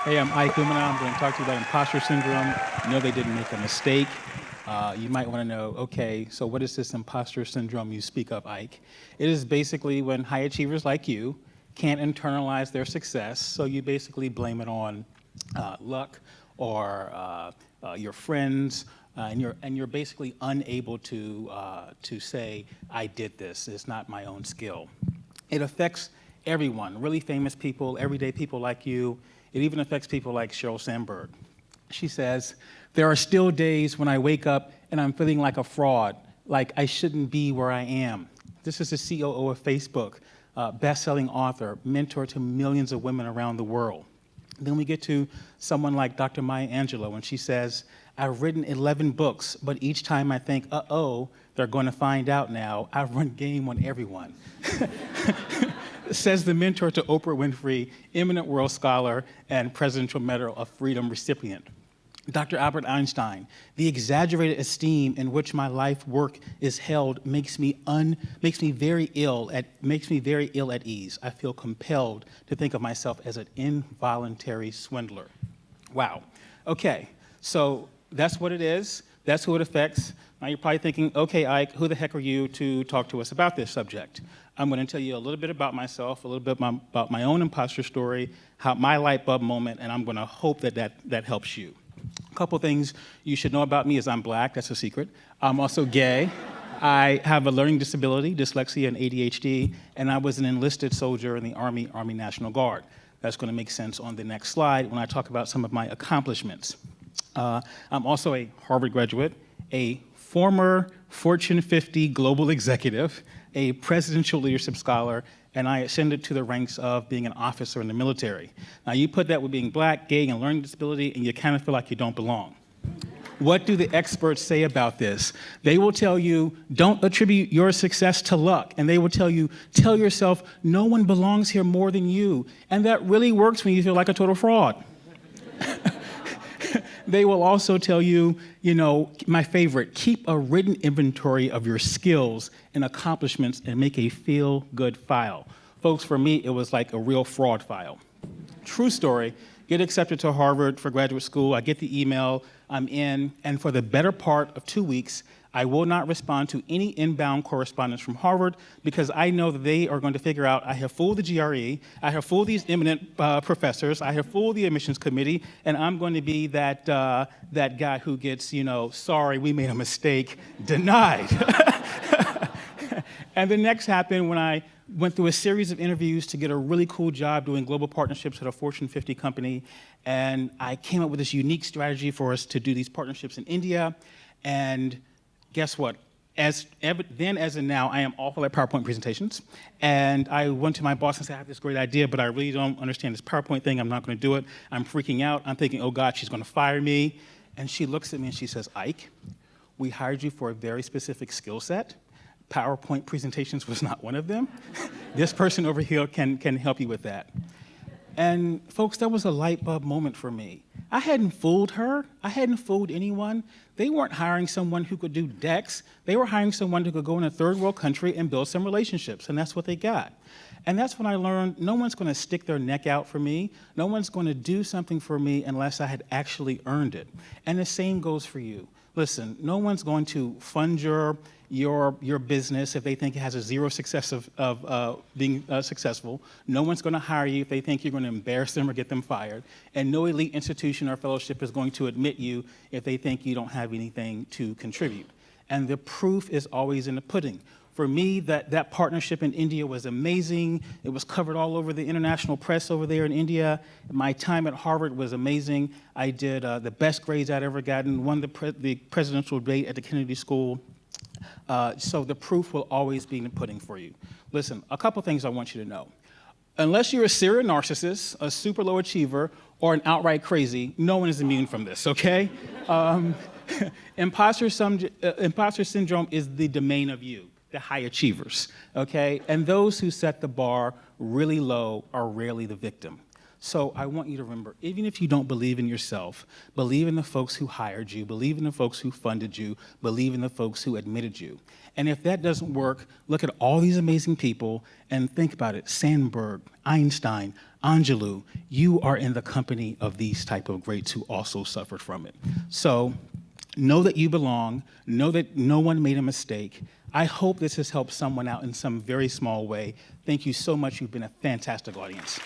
Hey, I'm Ike Umunnah. I'm going to talk to you about imposter syndrome. No, they didn't make a mistake. You might want to know, okay, so what is this imposter syndrome you speak of, Ike? It is basically when high achievers like you can't internalize their success, so you basically blame it on luck or your friends, and you're basically unable to say, I did this, it's not my own skill. It affects everyone, really famous people, everyday people like you. It even affects people like Sheryl Sandberg. She says, there are still days when I wake up and I'm feeling like a fraud, like I shouldn't be where I am. This is the COO of Facebook, best-selling author, mentor to millions of women around the world. Then we get to someone like Dr. Maya Angelou, and she says, I've written 11 books, but each time I think, uh-oh, they're going to find out now, I've run game on everyone. Says the mentor to Oprah Winfrey, eminent world scholar and Presidential Medal of Freedom recipient. Dr. Albert Einstein, the exaggerated esteem in which my life work is held makes me very ill at ease. I feel compelled to think of myself as an involuntary swindler. Wow. Okay, so that's what it is. That's who it affects. Now you're probably thinking, okay, Ike, who the heck are you to talk to us about this subject? I'm going to tell you a little bit about myself, a little bit about my own imposter story, how my light bulb moment, and I'm going to hope that helps you. A couple things you should know about me is I'm black, that's a secret. I'm also gay. I have a learning disability, dyslexia and ADHD, and I was an enlisted soldier in the Army National Guard. That's going to make sense on the next slide when I talk about some of my accomplishments. I'm also a Harvard graduate, a former Fortune 50 global executive, a presidential leadership scholar, and I ascended to the ranks of being an officer in the military. Now you put that with being black, gay, and learning disability, and you kind of feel like you don't belong. What do the experts say about this? They will tell you, don't attribute your success to luck. And they will tell you, tell yourself, no one belongs here more than you. And that really works when you feel like a total fraud. They will also tell you, my favorite, keep a written inventory of your skills and accomplishments and make a feel-good file. Folks, for me, it was like a real fraud file. True story, get accepted to Harvard for graduate school. I get the email, I'm in, and for the better part of 2 weeks, I will not respond to any inbound correspondence from Harvard because I know that they are going to figure out I have fooled the GRE, I have fooled these eminent professors, I have fooled the admissions committee, and I'm going to be that guy who gets, sorry, we made a mistake, denied. And the next happened when I went through a series of interviews to get a really cool job doing global partnerships at a Fortune 50 company, and I came up with this unique strategy for us to do these partnerships in India, and guess what? Then as in now, I am awful at PowerPoint presentations. And I went to my boss and said, I have this great idea, but I really don't understand this PowerPoint thing. I'm not going to do it. I'm freaking out. I'm thinking, oh, God, she's going to fire me. And she looks at me and she says, Ike, we hired you for a very specific skill set. PowerPoint presentations was not one of them. This person over here can help you with that. And folks, that was a light bulb moment for me. I hadn't fooled her. I hadn't fooled anyone. They weren't hiring someone who could do decks. They were hiring someone who could go in a third world country and build some relationships, and that's what they got. And that's when I learned no one's going to stick their neck out for me. No one's going to do something for me unless I had actually earned it. And the same goes for you. Listen, no one's going to fund your business if they think it has a zero success of being successful. No one's going to hire you if they think you're going to embarrass them or get them fired. And no elite institution or fellowship is going to admit you if they think you don't have anything to contribute. And the proof is always in the pudding. For me, that partnership in India was amazing. It was covered all over the international press over there in India. My time at Harvard was amazing. I did the best grades I'd ever gotten, won the presidential debate at the Kennedy School. So the proof will always be in the pudding for you. Listen, a couple things I want you to know. Unless you're a serial narcissist, a super low achiever, or an outright crazy, no one is immune from this, okay? Imposter syndrome is the domain of you, the high achievers, okay? And those who set the bar really low are rarely the victim. So I want you to remember, even if you don't believe in yourself, believe in the folks who hired you, believe in the folks who funded you, believe in the folks who admitted you. And if that doesn't work, look at all these amazing people and think about it. Sandberg, Einstein, Angelou, you are in the company of these type of greats who also suffered from it. So know that you belong, know that no one made a mistake. I hope this has helped someone out in some very small way. Thank you so much. You've been a fantastic audience.